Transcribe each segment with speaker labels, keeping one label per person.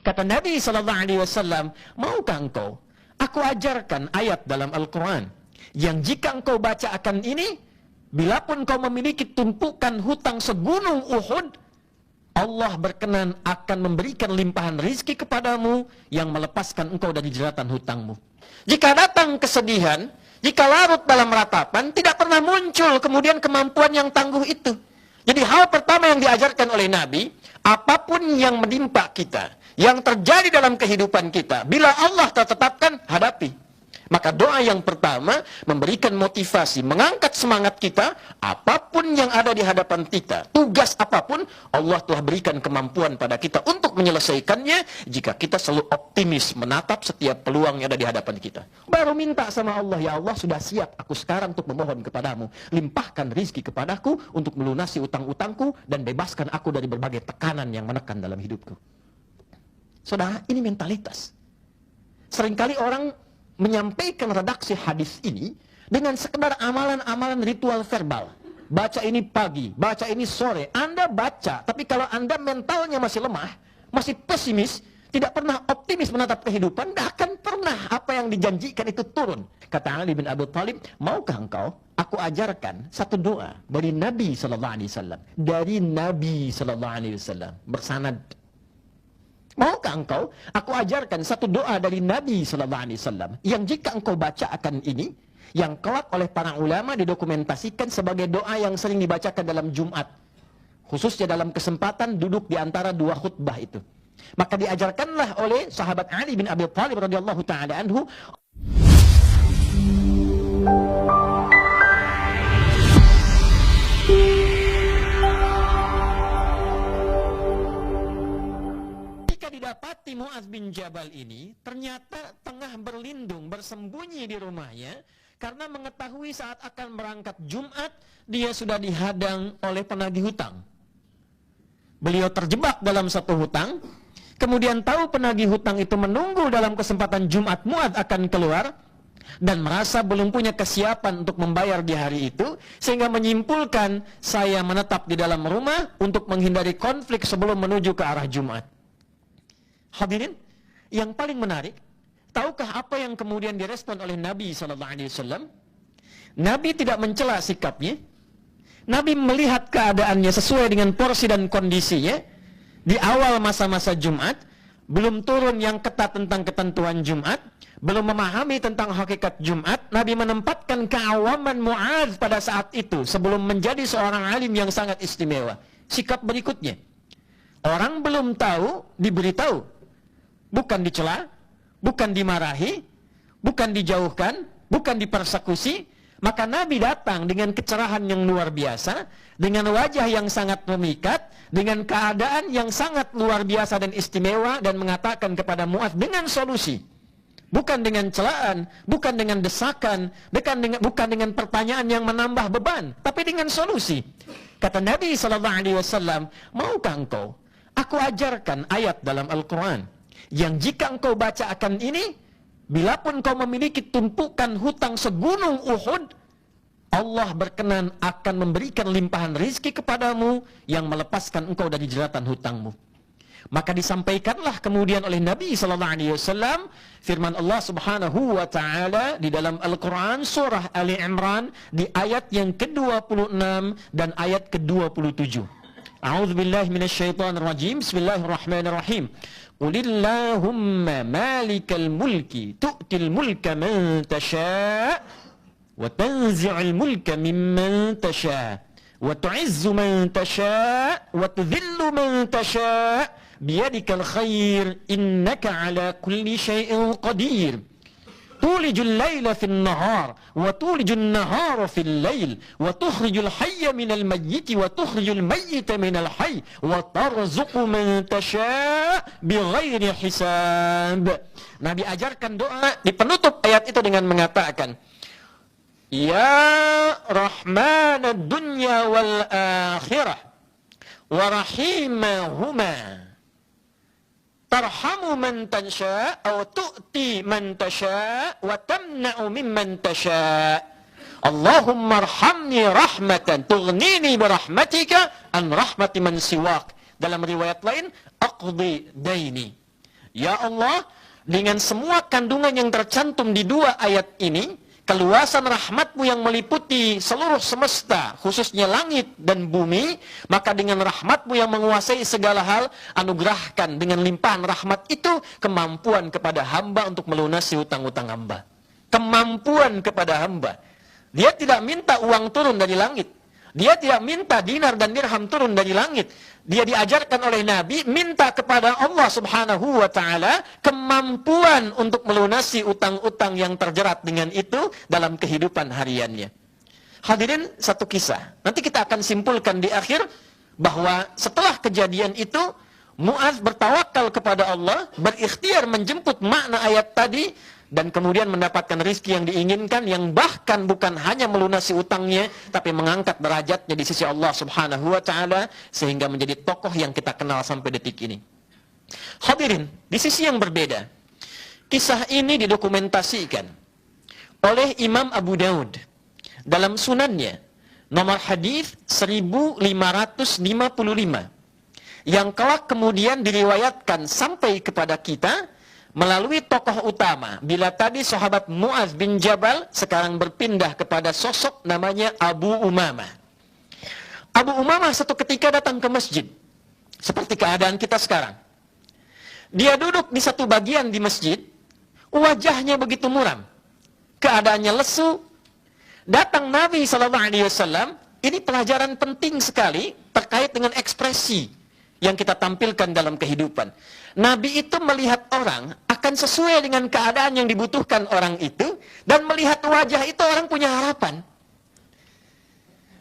Speaker 1: Kata Nabi SAW, maukah engkau aku ajarkan ayat dalam Al-Quran yang jika engkau baca akan ini, bilapun kau memiliki tumpukan hutang segunung Uhud, Allah berkenan akan memberikan limpahan rizki kepadamu yang melepaskan engkau dari jeratan hutangmu. Jika datang kesedihan, jika larut dalam ratapan, tidak pernah muncul kemudian kemampuan yang tangguh itu. Jadi hal pertama yang diajarkan oleh Nabi, apapun yang menimpa kita, yang terjadi dalam kehidupan kita, bila Allah tetapkan, hadapi. Maka doa yang pertama memberikan motivasi, mengangkat semangat kita, apapun yang ada di hadapan kita, tugas apapun, Allah telah berikan kemampuan pada kita untuk menyelesaikannya jika kita selalu optimis menatap setiap peluang yang ada di hadapan kita. Baru minta sama Allah, ya Allah sudah siap aku sekarang untuk memohon kepadamu, limpahkan rizki kepadaku untuk melunasi utang-utangku dan bebaskan aku dari berbagai tekanan yang menekan dalam hidupku. Saudara, ini mentalitas. Seringkali orang menyampaikan redaksi hadis ini dengan sekedar amalan-amalan ritual verbal. Baca ini pagi, baca ini sore. Anda baca, tapi kalau Anda mentalnya masih lemah, masih pesimis, tidak pernah optimis menatap kehidupan, tidak akan pernah apa yang dijanjikan itu turun. Kata Ali bin Abi Thalib, maukah engkau aku ajarkan satu doa dari Nabi SAW, dari Nabi SAW, bersanad. Maukah engkau aku ajarkan satu doa dari Nabi SAW yang jika engkau baca akan ini, yang kelak oleh para ulama didokumentasikan sebagai doa yang sering dibacakan dalam Jumat, khususnya dalam kesempatan duduk di antara dua khutbah itu. Maka diajarkanlah oleh sahabat Ali bin Abi Thalib radhiyallahu taala anhu. Didapati Mu'adz bin Jabal ini ternyata tengah berlindung, bersembunyi di rumahnya karena mengetahui saat akan berangkat Jumat dia sudah dihadang oleh penagih hutang. Beliau terjebak dalam satu hutang, kemudian tahu penagih hutang itu menunggu dalam kesempatan Jumat Mu'adz akan keluar dan merasa belum punya kesiapan untuk membayar di hari itu, sehingga menyimpulkan saya menetap di dalam rumah untuk menghindari konflik sebelum menuju ke arah Jumat. Hadirin, yang paling menarik, tahukah apa yang kemudian direspon oleh Nabi SAW? Nabi tidak mencela sikapnya. Nabi melihat keadaannya sesuai dengan porsi dan kondisinya. Di awal masa-masa Jumat, belum turun yang ketat tentang ketentuan Jumat, belum memahami tentang hakikat Jumat. Nabi menempatkan keawaman Mu'adz pada saat itu sebelum menjadi seorang alim yang sangat istimewa. Sikap berikutnya, orang belum tahu, diberitahu. Bukan dicela, bukan dimarahi, bukan dijauhkan, bukan dipersekusi. Maka Nabi datang dengan kecerahan yang luar biasa, dengan wajah yang sangat memikat, dengan keadaan yang sangat luar biasa dan istimewa, dan mengatakan kepada Mu'adz dengan solusi. Bukan dengan celaan, bukan dengan desakan, bukan dengan pertanyaan yang menambah beban, tapi dengan solusi. Kata Nabi SAW, maukah engkau aku ajarkan ayat dalam Al-Quran yang jika engkau baca akan ini, bilapun kau memiliki tumpukan hutang segunung Uhud, Allah berkenan akan memberikan limpahan rizki kepadamu yang melepaskan engkau dari jeratan hutangmu. Maka disampaikanlah kemudian oleh Nabi SAW firman Allah Subhanahu wa taala di dalam Al-Qur'an surah Ali Imran di ayat yang ke-26 dan ayat ke-27. A'udzubillahi minasyaitonirrajim. Bismillahirrahmanirrahim. Qulillahumma malikal mulki tu'til mulka man tasha' wa tanzi'ul mulka mimman tasha' wa tu'izzu man tasha' wa tudhillu man tasha' biyadikal khair innaka ala kulli syai'in qadir. Tulijul layla fil nahar wa tulijul nahara fil layl wa tukhrijul hayya minal mayyiti wa tukhrijul mayyita minal hayy wa tarzuqu man tasha' bighairi hisab. Nabi ajarkan doa di penutup ayat itu dengan mengatakan, Ya Rahmanad dunya wal akhirah wa rahimahuma tarhamu man tasha' aw tu'ti man tasha' wa tamna'u mimman tasha'. Allahumma arhamni rahmatan tughnini birahmatika an rahmati man siwak. Dalam riwayat lain, aqdi daini. Ya Allah, dengan semua kandungan yang tercantum di dua ayat ini, keluasan rahmat-Mu yang meliputi seluruh semesta, khususnya langit dan bumi, maka dengan rahmat-Mu yang menguasai segala hal, anugerahkan dengan limpahan rahmat itu kemampuan kepada hamba untuk melunasi hutang-hutang hamba. Kemampuan kepada hamba. Dia tidak minta uang turun dari langit. Dia tidak minta dinar dan dirham turun dari langit. Dia diajarkan oleh Nabi, minta kepada Allah subhanahu wa ta'ala kemampuan untuk melunasi utang-utang yang terjerat dengan itu dalam kehidupan hariannya. Hadirin, satu kisah. Nanti kita akan simpulkan di akhir bahwa setelah kejadian itu, Mu'adz bertawakal kepada Allah, berikhtiar menjemput makna ayat tadi, dan kemudian mendapatkan rizki yang diinginkan, yang bahkan bukan hanya melunasi utangnya, tapi mengangkat derajatnya di sisi Allah subhanahu wa ta'ala, sehingga menjadi tokoh yang kita kenal sampai detik ini. Hadirin, di sisi yang berbeda, kisah ini didokumentasikan oleh Imam Abu Daud dalam sunannya, nomor hadis 1555, yang kelak kemudian diriwayatkan sampai kepada kita melalui tokoh utama. Bila tadi sahabat Mu'adz bin Jabal, sekarang berpindah kepada sosok namanya Abu Umamah. Abu Umamah satu ketika datang ke masjid, seperti keadaan kita sekarang. Dia duduk di satu bagian di masjid, wajahnya begitu muram, keadaannya lesu. Datang Nabi SAW, ini pelajaran penting sekali terkait dengan ekspresi yang kita tampilkan dalam kehidupan. Nabi itu melihat orang akan sesuai dengan keadaan yang dibutuhkan orang itu, dan melihat wajah itu orang punya harapan.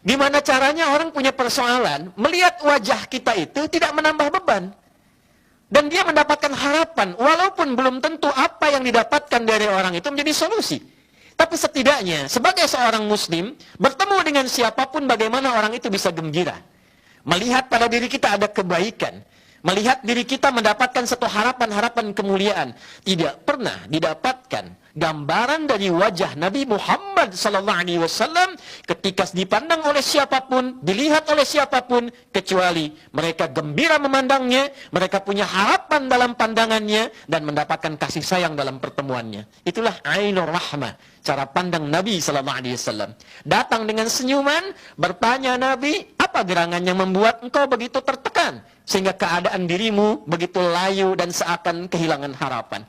Speaker 1: Gimana caranya orang punya persoalan, melihat wajah kita itu tidak menambah beban, dan dia mendapatkan harapan, walaupun belum tentu apa yang didapatkan dari orang itu menjadi solusi. Tapi setidaknya sebagai seorang muslim, bertemu dengan siapapun, bagaimana orang itu bisa gembira, melihat pada diri kita ada kebaikan, melihat diri kita mendapatkan satu harapan-harapan kemuliaan. Tidak pernah didapatkan gambaran dari wajah Nabi Muhammad SAW ketika dipandang oleh siapapun, dilihat oleh siapapun, kecuali mereka gembira memandangnya, mereka punya harapan dalam pandangannya, dan mendapatkan kasih sayang dalam pertemuannya. Itulah ainur rahmah, cara pandang Nabi SAW. Datang dengan senyuman, bertanya Nabi, apa gerangan yang membuat engkau begitu tertekan, sehingga keadaan dirimu begitu layu dan seakan kehilangan harapan?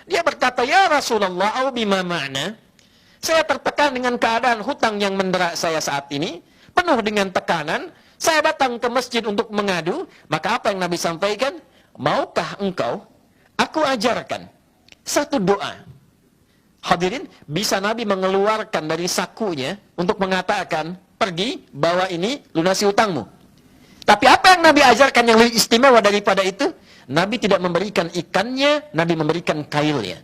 Speaker 1: Dia berkata, ya Rasulullah, au bima ma'na, saya tertekan dengan keadaan hutang yang mendera saya saat ini, penuh dengan tekanan. Saya datang ke masjid untuk mengadu. Maka apa yang Nabi sampaikan? Maukah engkau aku ajarkan satu doa? Hadirin, bisa Nabi mengeluarkan dari sakunya untuk mengatakan, pergi, bawa ini, lunasi hutangmu. Tapi apa yang Nabi ajarkan yang lebih istimewa daripada itu? Nabi tidak memberikan ikannya, Nabi memberikan kailnya.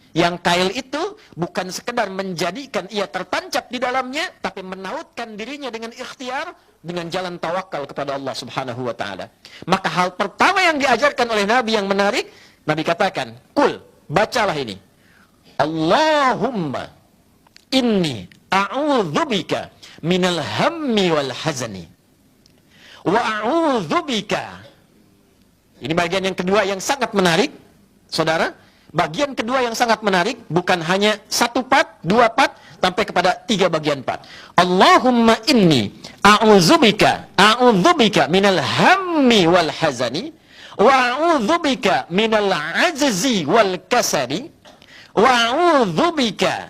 Speaker 1: Yang kail itu bukan sekedar menjadikan ia tertancap di dalamnya, tapi menautkan dirinya dengan ikhtiar, dengan jalan tawakal kepada Allah subhanahu wa ta'ala. Maka hal pertama yang diajarkan oleh Nabi yang menarik, Nabi katakan, kul, bacalah ini. Allahumma inni a'udzubika minal hammi wal hazani. Wa a'udzubika. Ini bagian yang kedua yang sangat menarik, saudara. Bagian kedua yang sangat menarik, bukan hanya satu part, dua part, sampai kepada tiga bagian part. Allahumma inni a'udzubika minal hammi wal hazani, wa a'udzubika minal ajzi wal kasali, wa a'udzubika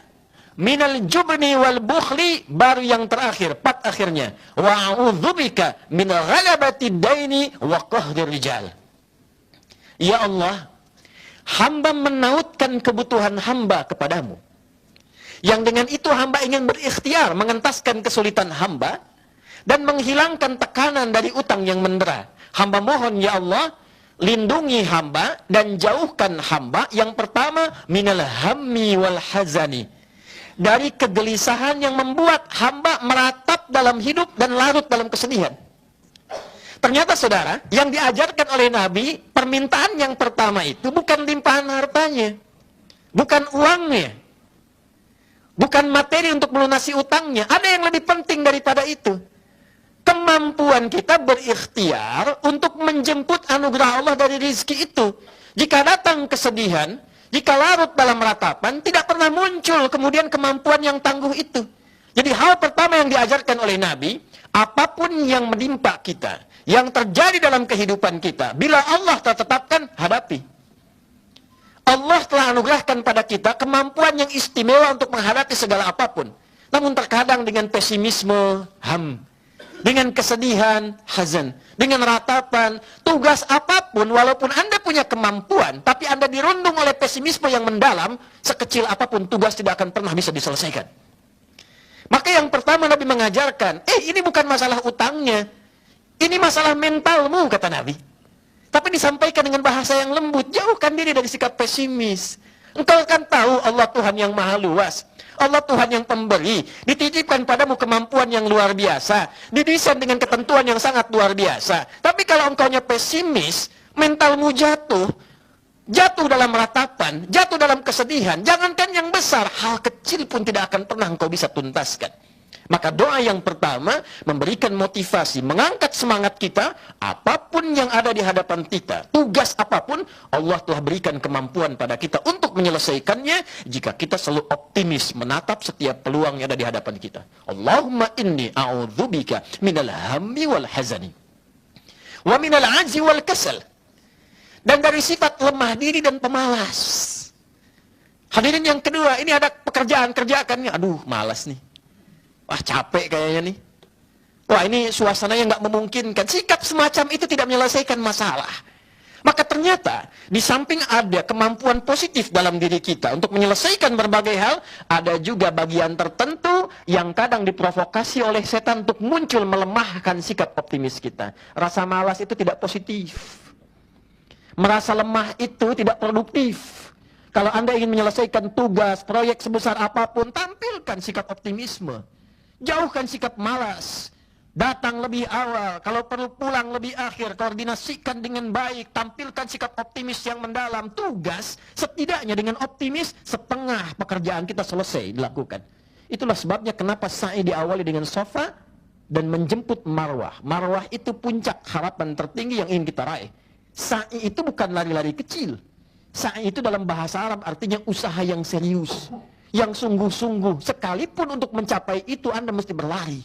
Speaker 1: minal jubni wal bukhli, baru yang terakhir, part akhirnya, wa a'udzubika min ghalabati daini wa qahri rijal. Ya Allah, hamba menautkan kebutuhan hamba kepadamu, yang dengan itu hamba ingin berikhtiar mengentaskan kesulitan hamba dan menghilangkan tekanan dari utang yang mendera. Hamba mohon ya Allah, lindungi hamba dan jauhkan hamba, yang pertama, minal hammi wal hazani, dari kegelisahan yang membuat hamba meratap dalam hidup dan larut dalam kesedihan. Ternyata saudara, yang diajarkan oleh Nabi, permintaan yang pertama itu bukan limpahan hartanya, bukan uangnya, bukan materi untuk melunasi utangnya. Ada yang lebih penting daripada itu. Kemampuan kita berikhtiar untuk menjemput anugerah Allah dari rizki itu. Jika datang kesedihan, jika larut dalam ratapan, tidak pernah muncul kemudian kemampuan yang tangguh itu. Jadi hal pertama yang diajarkan oleh Nabi, apapun yang menimpa kita, yang terjadi dalam kehidupan kita, bila Allah telah tetapkan, hadapi. Allah telah anugerahkan pada kita kemampuan yang istimewa untuk menghadapi segala apapun. Namun terkadang dengan pesimisme, dengan kesedihan, hazan, dengan ratapan, tugas apapun, walaupun Anda punya kemampuan, tapi Anda dirundung oleh pesimisme yang mendalam, sekecil apapun tugas tidak akan pernah bisa diselesaikan. Maka yang pertama Nabi mengajarkan, ini bukan masalah utangnya, ini masalah mentalmu, kata Nabi. Tapi disampaikan dengan bahasa yang lembut, jauhkan diri dari sikap pesimis. Engkau akan tahu Allah Tuhan yang maha luas, Allah Tuhan yang pemberi, dititipkan padamu kemampuan yang luar biasa, didesain dengan ketentuan yang sangat luar biasa. Tapi kalau engkaunya pesimis, mentalmu jatuh dalam ratapan, jatuh dalam kesedihan, jangankan yang besar, hal kecil pun tidak akan pernah engkau bisa tuntaskan. Maka doa yang pertama memberikan motivasi, mengangkat semangat kita, apapun yang ada di hadapan kita, tugas apapun, Allah telah berikan kemampuan pada kita untuk menyelesaikannya jika kita selalu optimis menatap setiap peluang yang ada di hadapan kita. Allahumma inni a'udzubika minal hammi wal hazani wa minal ajzi wal kasal. Dan dari sifat lemah diri dan pemalas. Hadirin yang kedua, ini ada pekerjaan, kerjakannya. Aduh, malas nih. Wah, capek kayaknya nih. Wah, ini suasananya nggak memungkinkan. Sikap semacam itu tidak menyelesaikan masalah. Maka ternyata, di samping ada kemampuan positif dalam diri kita untuk menyelesaikan berbagai hal, ada juga bagian tertentu yang kadang diprovokasi oleh setan untuk muncul melemahkan sikap optimis kita. Rasa malas itu tidak positif. Merasa lemah itu tidak produktif. Kalau Anda ingin menyelesaikan tugas, proyek sebesar apapun, tampilkan sikap optimisme. Jauhkan sikap malas. Datang lebih awal, kalau perlu pulang lebih akhir, koordinasikan dengan baik, tampilkan sikap optimis yang mendalam. Tugas, setidaknya dengan optimis, setengah pekerjaan kita selesai dilakukan. Itulah sebabnya kenapa sa'i diawali dengan sofa dan menjemput marwah. Marwah itu puncak harapan tertinggi yang ingin kita raih. Sa'i itu bukan lari-lari kecil. Sa'i itu dalam bahasa Arab artinya usaha yang serius, yang sungguh-sungguh. Sekalipun untuk mencapai itu Anda mesti berlari.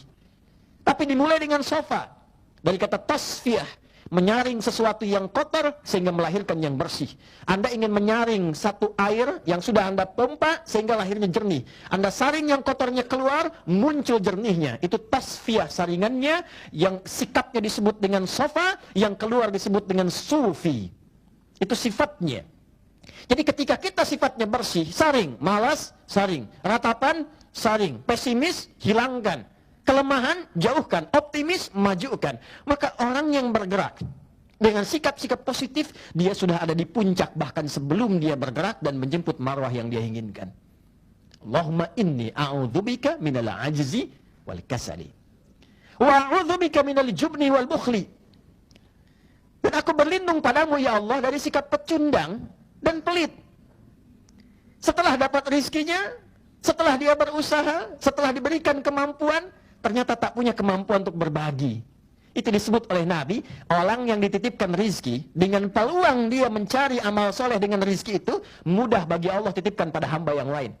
Speaker 1: Tapi dimulai dengan sofa. Dari kata tasfiyah, menyaring sesuatu yang kotor sehingga melahirkan yang bersih. Anda ingin menyaring satu air yang sudah Anda pompa sehingga lahirnya jernih. Anda saring yang kotornya keluar, muncul jernihnya. Itu tasfiyah saringannya, yang sikapnya disebut dengan sofa, yang keluar disebut dengan sufi. Itu sifatnya. Jadi ketika kita sifatnya bersih, saring, malas, saring, ratapan, saring, pesimis, hilangkan. Kelemahan, jauhkan. Optimis, majukan. Maka orang yang bergerak dengan sikap-sikap positif, dia sudah ada di puncak bahkan sebelum dia bergerak dan menjemput marwah yang dia inginkan. Allahumma inni a'udzubika minal ajzi wal kasali. Wa a'udzubika minal jubni wal bukhli. Dan aku berlindung padamu ya Allah dari sikap pecundang dan pelit. Setelah dapat rizkinya, setelah dia berusaha, setelah diberikan kemampuan, ternyata tak punya kemampuan untuk berbagi. Itu disebut oleh Nabi, orang yang dititipkan rizki, dengan peluang dia mencari amal soleh dengan rizki itu, mudah bagi Allah titipkan pada hamba yang lain.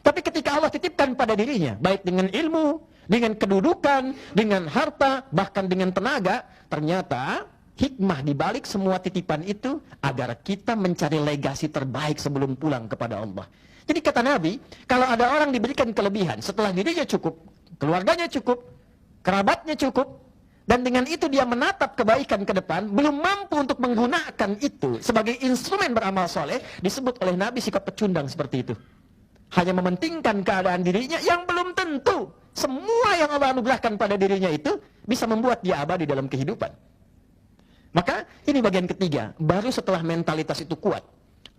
Speaker 1: Tapi ketika Allah titipkan pada dirinya, baik dengan ilmu, dengan kedudukan, dengan harta, bahkan dengan tenaga, ternyata hikmah dibalik semua titipan itu, agar kita mencari legasi terbaik sebelum pulang kepada Allah. Jadi kata Nabi, kalau ada orang diberikan kelebihan, setelah dirinya cukup, keluarganya cukup, kerabatnya cukup, dan dengan itu dia menatap kebaikan ke depan, belum mampu untuk menggunakan itu sebagai instrumen beramal soleh, disebut oleh Nabi sikap pecundang seperti itu. Hanya mementingkan keadaan dirinya yang belum tentu semua yang Allah anugerahkan pada dirinya itu bisa membuat dia abadi dalam kehidupan. Maka ini bagian ketiga, baru setelah mentalitas itu kuat.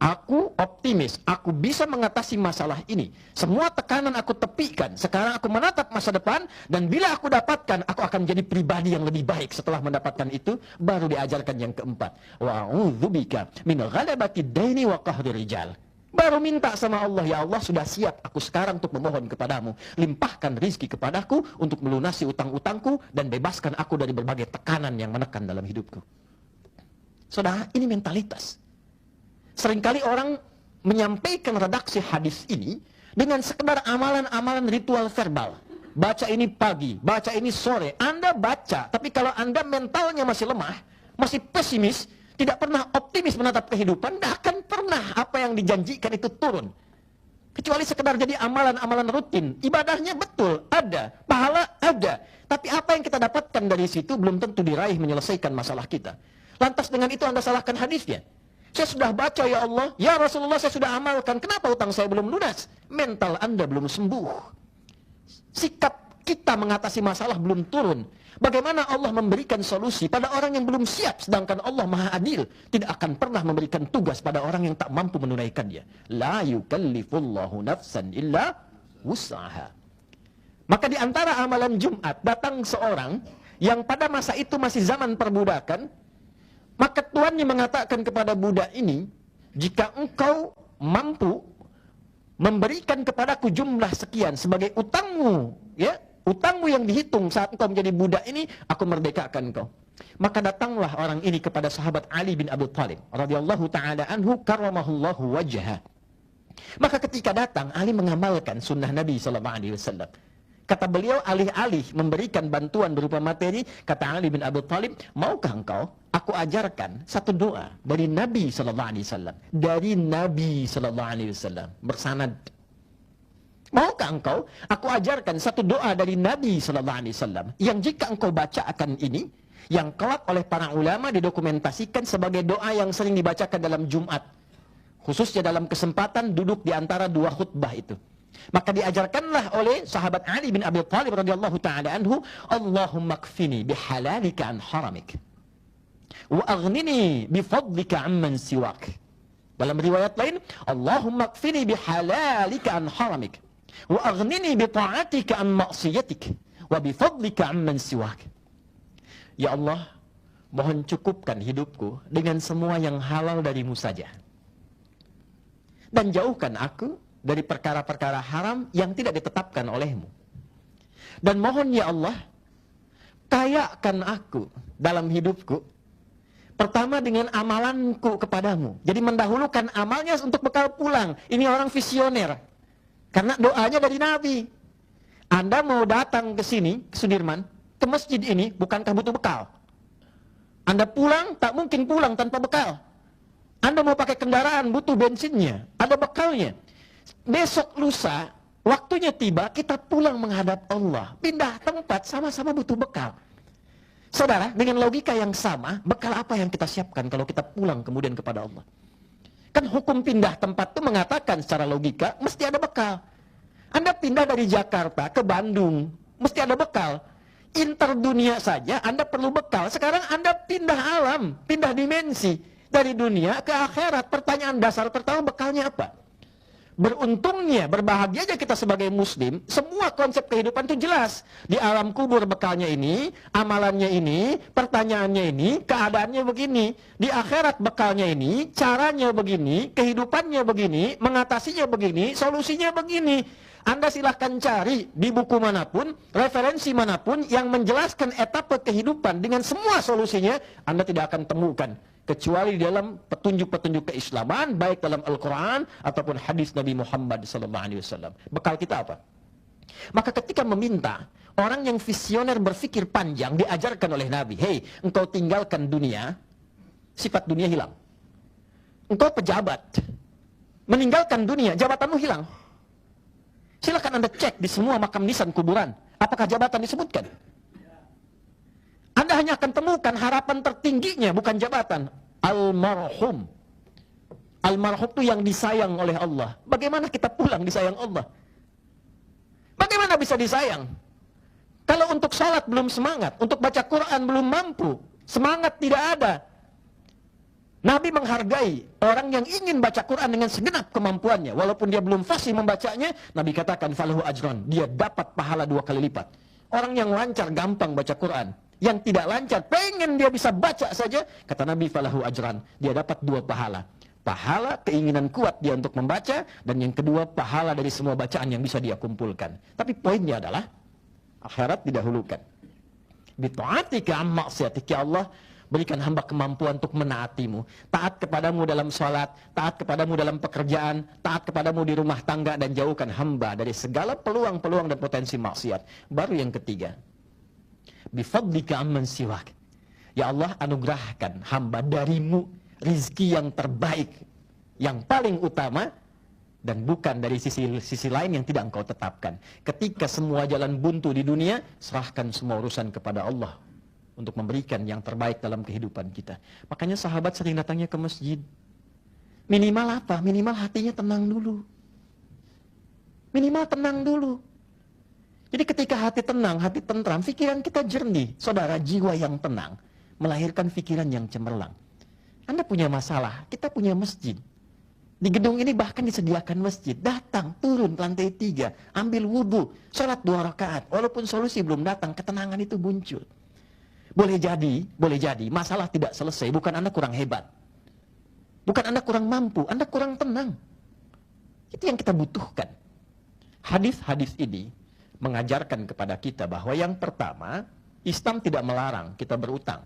Speaker 1: Aku optimis, aku bisa mengatasi masalah ini. Semua tekanan aku tepikan. Sekarang aku menatap masa depan, dan bila aku dapatkan, aku akan jadi pribadi yang lebih baik setelah mendapatkan itu. Baru diajarkan yang keempat. Wa'udzubika minal ghalabati daini wa qahri rijal. Baru minta sama Allah, ya Allah sudah siap aku sekarang untuk memohon kepadamu. Limpahkan rizki kepadaku untuk melunasi utang-utangku, dan bebaskan aku dari berbagai tekanan yang menekan dalam hidupku. Saudara, ini mentalitas. seringkali orang menyampaikan redaksi hadis ini dengan sekedar amalan-amalan ritual verbal. Baca ini pagi, baca ini sore. Anda baca, tapi kalau Anda mentalnya masih lemah, masih pesimis, tidak pernah optimis menatap kehidupan, tidak akan pernah apa yang dijanjikan itu turun. Kecuali sekedar jadi amalan-amalan rutin. Ibadahnya betul, ada. Pahala ada. Tapi apa yang kita dapatkan dari situ belum tentu diraih menyelesaikan masalah kita. Lantas dengan itu Anda salahkan hadisnya. Saya sudah baca ya Allah, ya Rasulullah saya sudah amalkan. Kenapa utang saya belum lunas? Mental Anda belum sembuh. Sikap kita mengatasi masalah belum turun. Bagaimana Allah memberikan solusi pada orang yang belum siap, sedangkan Allah Maha Adil tidak akan pernah memberikan tugas pada orang yang tak mampu menunaikannya. La yukallifullahu nafsan illa wus'aha. Maka di antara amalan Jumat datang seorang yang pada masa itu masih zaman perbudakan, maka tuannya mengatakan kepada budak ini, jika engkau mampu memberikan kepadaku jumlah sekian sebagai utangmu, ya, utangmu yang dihitung saat engkau menjadi budak ini, aku merdekakan engkau. Maka datanglah orang ini kepada sahabat Ali bin Abi Thalib radhiyallahu taala anhu karramahullahu wajhah. Maka ketika datang, Ali mengamalkan sunnah Nabi sallallahu alaihi wasallam. Kata beliau, alih-alih memberikan bantuan berupa materi, kata Ali bin Abi Thalib, maukah engkau aku ajarkan satu doa dari Nabi sallallahu alaihi wasallam, dari Nabi sallallahu alaihi wasallam, bersanad. Maukah engkau aku ajarkan satu doa dari Nabi sallallahu alaihi wasallam yang jika engkau baca akan ini, yang kelak oleh para ulama didokumentasikan sebagai doa yang sering dibacakan dalam Jumat, khususnya dalam kesempatan duduk di antara dua khutbah itu. Maka diajarkanlah oleh sahabat Ali bin Abi Thalib radhiyallahu taala anhu, Allahumma kfini bihalalika an haramik wa aghnini bifadlika amman siwak. Dalam riwayat lain, Allahumma kfini bihalalika an haramik wa aghnini bita'atika an maksiyatik wa bifadlika amman siwak. Ya Allah, mohon cukupkan hidupku dengan semua yang halal darimu saja, dan jauhkan aku dari perkara-perkara haram yang tidak ditetapkan olehmu. Dan mohon ya Allah, kayakan aku dalam hidupku, pertama dengan amalanku kepadamu. Jadi mendahulukan amalnya untuk bekal pulang. Ini orang visioner, karena doanya dari Nabi. Anda mau datang ke sini, ke Sudirman, ke masjid ini, bukankah butuh bekal? Anda pulang, tak mungkin pulang tanpa bekal. Anda mau pakai kendaraan, butuh bensinnya, ada bekalnya. Besok lusa, waktunya tiba, kita pulang menghadap Allah. Pindah tempat, sama-sama butuh bekal. Saudara, dengan logika yang sama, bekal apa yang kita siapkan kalau kita pulang kemudian kepada Allah? Kan hukum pindah tempat itu mengatakan secara logika, mesti ada bekal. Anda pindah dari Jakarta ke Bandung, mesti ada bekal. Interdunia saja, Anda perlu bekal. Sekarang Anda pindah alam, pindah dimensi. Dari dunia ke akhirat, pertanyaan dasar pertama, bekalnya apa? Beruntungnya, berbahagianya kita sebagai muslim, semua konsep kehidupan itu jelas. Di alam kubur bekalnya ini, amalannya ini, pertanyaannya ini, keadaannya begini. Di akhirat bekalnya ini, caranya begini, kehidupannya begini, mengatasinya begini, solusinya begini. Anda silahkan cari di buku manapun, referensi manapun yang menjelaskan etapa kehidupan dengan semua solusinya, Anda tidak akan temukan. Kecuali di dalam petunjuk-petunjuk keislaman, baik dalam Al-Quran ataupun hadis Nabi Muhammad SAW. Bekal kita apa? Maka ketika meminta, orang yang visioner berpikir panjang diajarkan oleh Nabi, hei, engkau tinggalkan dunia, sifat dunia hilang. Engkau pejabat, meninggalkan dunia, jabatanmu hilang. Silakan Anda cek di semua makam nisan kuburan, apakah jabatan disebutkan? Anda hanya akan temukan harapan tertingginya bukan jabatan. Almarhum. Almarhum itu yang disayang oleh Allah. Bagaimana kita pulang disayang Allah? Bagaimana bisa disayang? Kalau untuk salat belum semangat, untuk baca Quran belum mampu, semangat tidak ada. Nabi menghargai orang yang ingin baca Quran dengan segenap kemampuannya. Walaupun dia belum fasih membacanya, Nabi katakan, falahu ajran. Dia dapat pahala 2 kali lipat. Orang yang lancar gampang baca Quran. Yang tidak lancar, pengen dia bisa baca saja, kata Nabi, falahu ajran, dia dapat 2 pahala. Pahala keinginan kuat dia untuk membaca, dan yang kedua pahala dari semua bacaan yang bisa dia kumpulkan. Tapi poinnya adalah akhirat didahulukan. Bita'atika am maksiatika, Allah, Berikan hamba kemampuan untuk menaatimu. Taat kepadamu dalam sholat, taat kepadamu dalam pekerjaan, taat kepadamu di rumah tangga, dan jauhkan hamba dari segala peluang-peluang dan potensi maksiat. Baru yang ketiga, bifadlika amman siwak. Ya Allah, anugerahkan hamba darimu rizki yang terbaik, yang paling utama, dan bukan dari sisi lain yang tidak engkau tetapkan. Ketika semua jalan buntu di dunia, serahkan semua urusan kepada Allah untuk memberikan yang terbaik dalam kehidupan kita. Makanya sahabat sering datangnya ke masjid. Minimal apa? Minimal hatinya tenang dulu. Minimal tenang dulu. Jadi ketika hati tenang, hati tentram, pikiran kita jernih. Saudara, jiwa yang tenang melahirkan pikiran yang cemerlang. Anda punya masalah, kita punya masjid. Di gedung ini bahkan disediakan masjid. Datang, turun lantai 3, ambil wudhu, sholat 2 rakaat. Walaupun solusi belum datang, ketenangan itu muncul. Boleh jadi, masalah tidak selesai, bukan Anda kurang hebat. Bukan Anda kurang mampu, Anda kurang tenang. Itu yang kita butuhkan. Hadis-hadis ini mengajarkan kepada kita bahwa yang pertama, Islam tidak melarang kita berutang.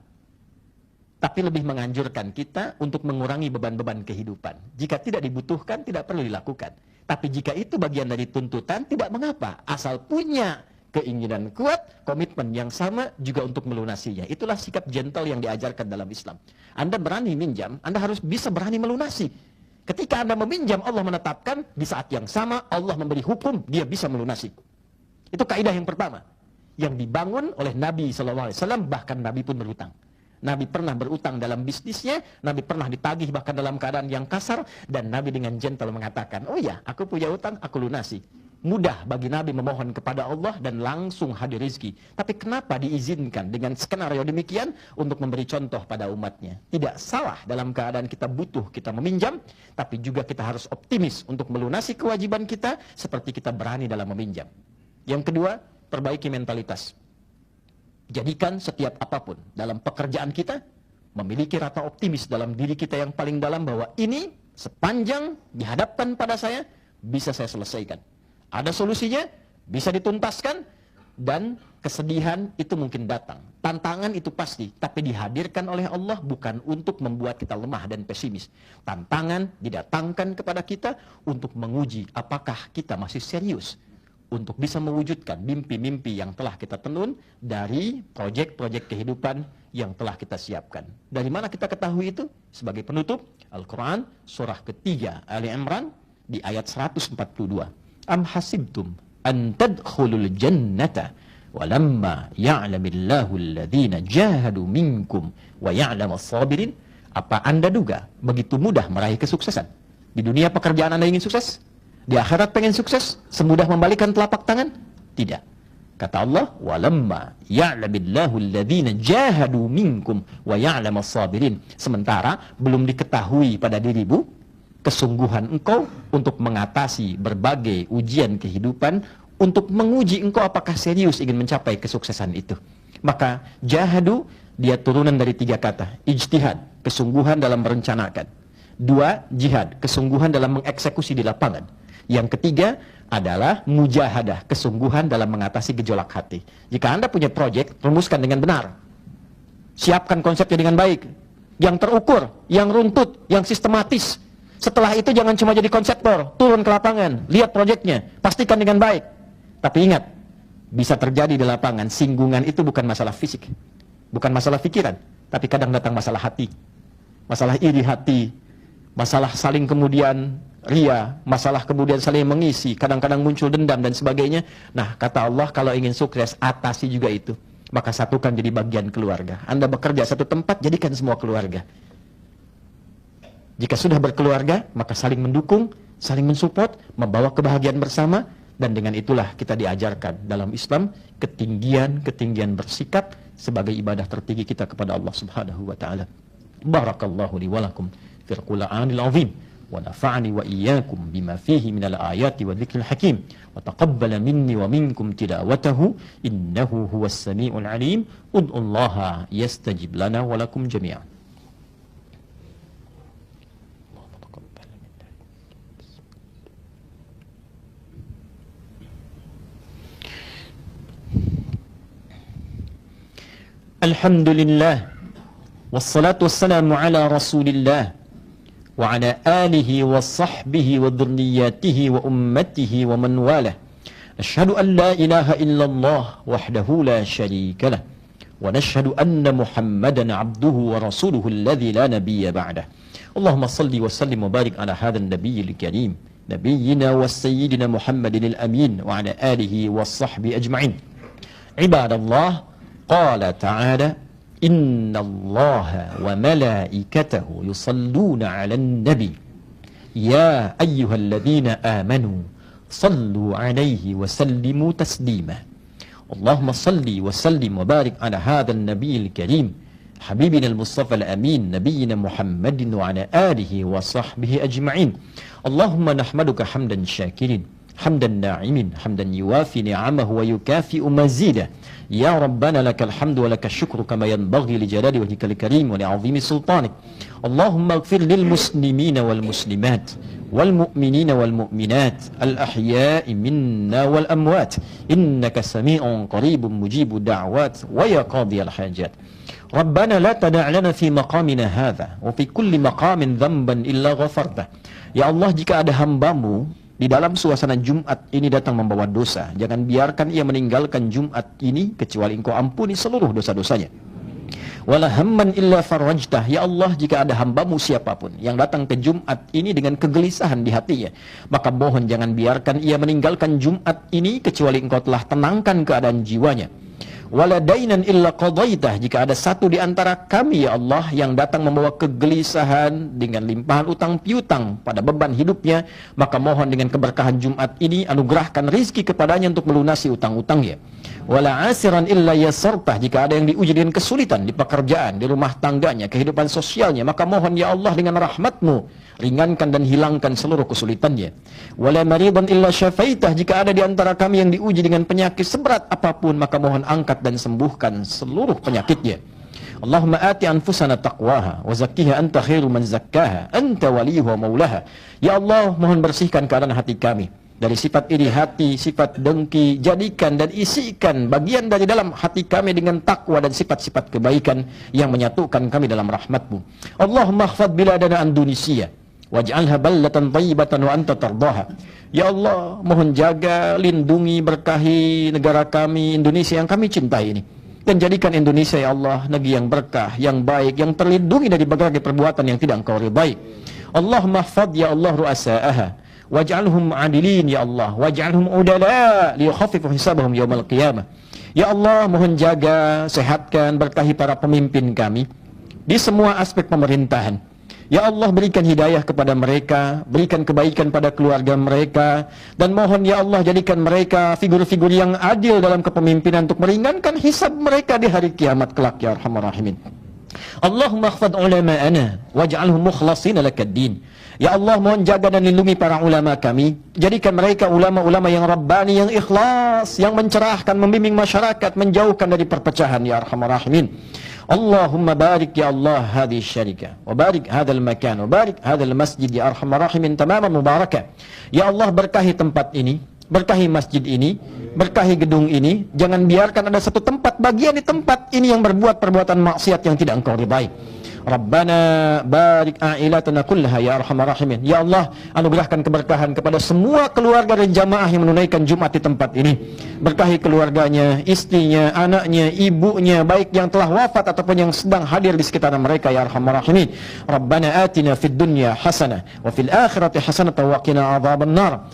Speaker 1: Tapi lebih menganjurkan kita untuk mengurangi beban-beban kehidupan. Jika tidak dibutuhkan, tidak perlu dilakukan. Tapi jika itu bagian dari tuntutan, tidak mengapa. Asal punya keinginan kuat, komitmen yang sama juga untuk melunasinya. Itulah sikap gentle yang diajarkan dalam Islam. Anda berani minjam, Anda harus bisa berani melunasi. Ketika Anda meminjam, Allah menetapkan, di saat yang sama Allah memberi hukum, dia bisa melunasi. Itu kaidah yang pertama, yang dibangun oleh Nabi SAW, bahkan Nabi pun berutang. Nabi pernah berutang dalam bisnisnya, Nabi pernah ditagih bahkan dalam keadaan yang kasar, dan Nabi dengan gentle mengatakan, oh ya, aku punya utang, aku lunasi. Mudah bagi Nabi memohon kepada Allah dan langsung hadir rezeki. Tapi kenapa diizinkan dengan skenario demikian untuk memberi contoh pada umatnya? Tidak salah dalam keadaan kita butuh, kita meminjam, tapi juga kita harus optimis untuk melunasi kewajiban kita seperti kita berani dalam meminjam. Yang kedua, perbaiki mentalitas. Jadikan setiap apapun dalam pekerjaan kita memiliki rasa optimis dalam diri kita yang paling dalam bahwa ini sepanjang dihadapkan pada saya, bisa saya selesaikan. Ada solusinya, bisa dituntaskan, dan kesedihan itu mungkin datang. Tantangan itu pasti, tapi dihadirkan oleh Allah bukan untuk membuat kita lemah dan pesimis. Tantangan didatangkan kepada kita untuk menguji apakah kita masih serius untuk bisa mewujudkan mimpi-mimpi yang telah kita tenun dari proyek-proyek kehidupan yang telah kita siapkan. Dari mana kita ketahui itu? Sebagai penutup, Al-Quran surah ketiga Ali Imran di ayat 142. Am hasibtum an tadkhulul jannata walamma ya'lamillahu alladhina jahadu minkum wa ya'lamas sabirin. Apa Anda duga begitu mudah meraih kesuksesan? Di dunia pekerjaan Anda ingin sukses? Di akhirat pengen sukses? Semudah membalikkan telapak tangan? Tidak. Kata Allah, walamma ya'lamillahu alladhina jahadu minkum wa ya'lamas sabirin. Sementara belum diketahui pada dirimu kesungguhan engkau untuk mengatasi berbagai ujian kehidupan, untuk menguji engkau apakah serius ingin mencapai kesuksesan itu. Maka jahadu, dia turunan dari 3 kata. Ijtihad, kesungguhan dalam merencanakan. 2, jihad, kesungguhan dalam mengeksekusi di lapangan. Yang ketiga adalah mujahadah, kesungguhan dalam mengatasi gejolak hati. Jika Anda punya proyek, rumuskan dengan benar. Siapkan konsepnya dengan baik, yang terukur, yang runtut, yang sistematis. Setelah itu jangan cuma jadi konseptor, turun ke lapangan, lihat proyeknya, pastikan dengan baik. Tapi ingat, bisa terjadi di lapangan, singgungan itu bukan masalah fisik, bukan masalah pikiran, tapi kadang datang masalah hati, masalah iri hati, masalah saling kemudian ria, masalah kemudian saling mengisi, kadang-kadang muncul dendam dan sebagainya. Nah, kata Allah, kalau ingin sukses, atasi juga itu. Maka satukan jadi bagian keluarga. Anda bekerja satu tempat, jadikan semua keluarga. Jika sudah berkeluarga, maka saling mendukung, saling mensupport, membawa kebahagiaan bersama, dan dengan itulah kita diajarkan dalam Islam ketinggian bersikap sebagai ibadah tertinggi kita kepada Allah Subhanahu wa taala. Barakallahu li wa lakum fil Qur'anil azim wa nafa'ani wa iyyakum bima fihi minal ayati wa dzikril hakim wa taqabbala minni wa minkum tilawatahu innahu huwas samiul alim. Ud'ullaha yastajib lana wa lakum jami'an. Alhamdulillah wassalatu wassalamu ala rasulillah wa ala alihi wa sahbihi wa dhurriyyatihi wa ummatihi wa man walah. Asyhadu an la ilaha illallah wahdahu la syarika lah wa nashhadu anna Muhammadan abduhu wa rasuluhu alladzi la nabiyya ba'dah. Allahumma salli wa sallim wa barik ala hadzal nabiyil karim nabiyyina wa sayyidina Muhammadin al-amin wa ala alihi wa sahbihi ajma'in. Ibadallah, qala ta'ala innallaha wa malaikatahu yusalluna 'alan nabi ya ayyuhalladzina amanu sallu alaihi wa sallimu taslima. Allahumma salli wa sallim wa barik ala hadzal nabiyil karim habibina al-mustafa al-amin nabiyyina Muhammadin wa ala alihi wa sahbihi ajma'in. Allahumma nahmaduka hamdan syakirin hamdan na'imin hamdan yuwafi ni'amahu wa yukafi'u mazidah. Ya Rabbana lakal hamdu wa lakal syukru kama yanbaghi li jalali wajhikal karim wa li'azimi sultanik. Allahumma ighfir lil muslimina wal muslimat wal mu'minina wal mu'minat al ahya'i minna wal amwat innaka sami'un qaribun mujibu da'wat wa ya qadiyal hajat. Rabbana la tada' lana fi maqamina hadha wa fi kulli maqamin dhanban illa ghafartah. Ya Allah, jika ada hambamu di dalam suasana Jumat ini datang membawa dosa, jangan biarkan ia meninggalkan Jumat ini kecuali Engkau ampuni seluruh dosa-dosanya. Wala hamman illa farajtah. Ya Allah, jika ada hambamu siapapun yang datang ke Jumat ini dengan kegelisahan di hatinya, maka mohon jangan biarkan ia meninggalkan Jumat ini kecuali Engkau telah tenangkan keadaan jiwanya. Wala dainan illa qadaitah. Jika ada satu di antara kami ya Allah yang datang membawa kegelisahan dengan limpahan utang piutang pada beban hidupnya, maka mohon dengan keberkahan Jumat ini anugerahkan rizki kepadanya untuk melunasi utang-utangnya. Wala asiran illa yasartah. Jika ada yang diuji dengan kesulitan di pekerjaan, di rumah tangganya, kehidupan sosialnya, maka mohon ya Allah dengan rahmat-Mu ringankan dan hilangkan seluruh kesulitannya. Wala maridan illa syafaitah. Jika ada di antara kami yang diuji dengan penyakit seberat apapun, maka mohon angkat dan sembuhkan seluruh penyakitnya. Allahumma ati anfusana taqwaha wa zakkiha anta khairu man zakkaha anta waliyuha wa maulaha. Ya Allah, mohon bersihkan keadaan hati kami dari sifat iri hati, sifat dengki. Jadikan dan isikan bagian dari dalam hati kami dengan takwa dan sifat-sifat kebaikan yang menyatukan kami dalam rahmat-Mu. Allahumma khfad biladana Indonesia waj'alha ballatan thayyibatan wa anta tardaha. Ya Allah, mohon jaga, lindungi, berkahi negara kami Indonesia yang kami cintai ini, dan jadikan Indonesia ya Allah negeri yang berkah, yang baik, yang terlindungi dari berbagai perbuatan yang tidak Engkau ridai. Allahumma khfad ya Allah ru'asa'aha waj'alhum adilin ya Allah waj'alhum udala liyukhaffifu hisabahum yaumal qiyamah. Ya Allah, mohon jaga, sehatkan, berkahi para pemimpin kami di semua aspek pemerintahan. Ya Allah, berikan hidayah kepada mereka, berikan kebaikan pada keluarga mereka, dan mohon ya Allah jadikan mereka figur-figur yang adil dalam kepemimpinan untuk meringankan hisab mereka di hari kiamat kelak ya Arhamar Rahimin. Allahumma khfad ulama'ana waj'alhum mukhlasin lakad-din. Ya Allah, mohon jaga dan lindungi para ulama kami, jadikan mereka ulama-ulama yang rabbani, yang ikhlas, yang mencerahkan, membimbing masyarakat, menjauhkan dari perpecahan ya Arhamar Rahimin. Allahumma barik ya Allah hadhihi syarikah wa barik hadzal makan wa barik hadzal masjid ya Arhamar Rahimin tamaman mubarakah. Ya Allah, berkahi tempat ini, berkahi masjid ini, berkahi gedung ini. Jangan biarkan ada satu tempat bagian di tempat ini yang berbuat perbuatan maksiat yang tidak Engkau ridai. Rabbana barik ailatana kullaha ya Arhamar Rahimin. Ya Allah, anugerahkan keberkahan kepada semua keluarga dan jamaah yang menunaikan Jumat di tempat ini. Berkahi keluarganya, istrinya, anaknya, ibunya, baik yang telah wafat ataupun yang sedang hadir di sekitar mereka ya Arhamar Rahimin. Rabbana atina fid dunya hasanah wa fil akhirati hasanah wa qina adzaban nar.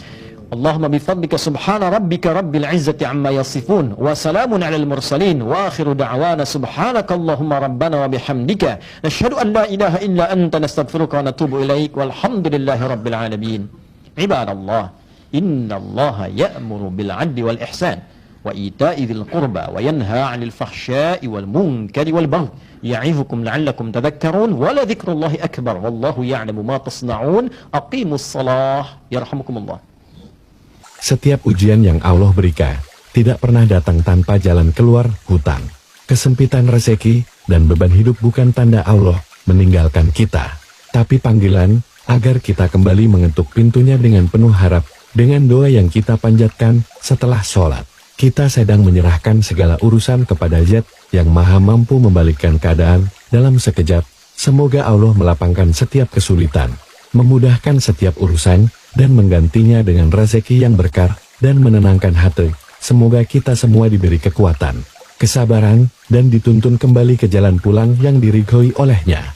Speaker 1: Allahumma bifadlika subhana rabbika rabbil izzati amma yasifun wa salamun alal mursalin wa akhiru da'wana subhanaka Allahumma rabbana wa bihamdika nashhadu an la ilaha illa anta nastaghfiruka wa natubu ilaik walhamdulillahi rabbil alamin. Ibadallah, innallaha ya'muru bil 'adli wal ihsan wa ita'i dzil qurba wa yanha 'anil fahsya'i wal munkari wal baghi ya'izukum la'allakum tadhakkarun wa la dzikrullahi akbar wallahu ya'lamu ma tasna'un. Aqimus shalah yarhamukumullah.
Speaker 2: Setiap ujian yang Allah berikan tidak pernah datang tanpa jalan keluar hutang. Kesempitan rezeki dan beban hidup bukan tanda Allah meninggalkan kita, tapi panggilan agar kita kembali mengetuk pintunya dengan penuh harap. Dengan doa yang kita panjatkan setelah sholat, kita sedang menyerahkan segala urusan kepada Zat yang maha mampu membalikkan keadaan dalam sekejap. Semoga Allah melapangkan setiap kesulitan, memudahkan setiap urusan, dan menggantinya dengan rezeki yang berkah dan menenangkan hati. Semoga kita semua diberi kekuatan, kesabaran, dan dituntun kembali ke jalan pulang yang diridhoi olehnya.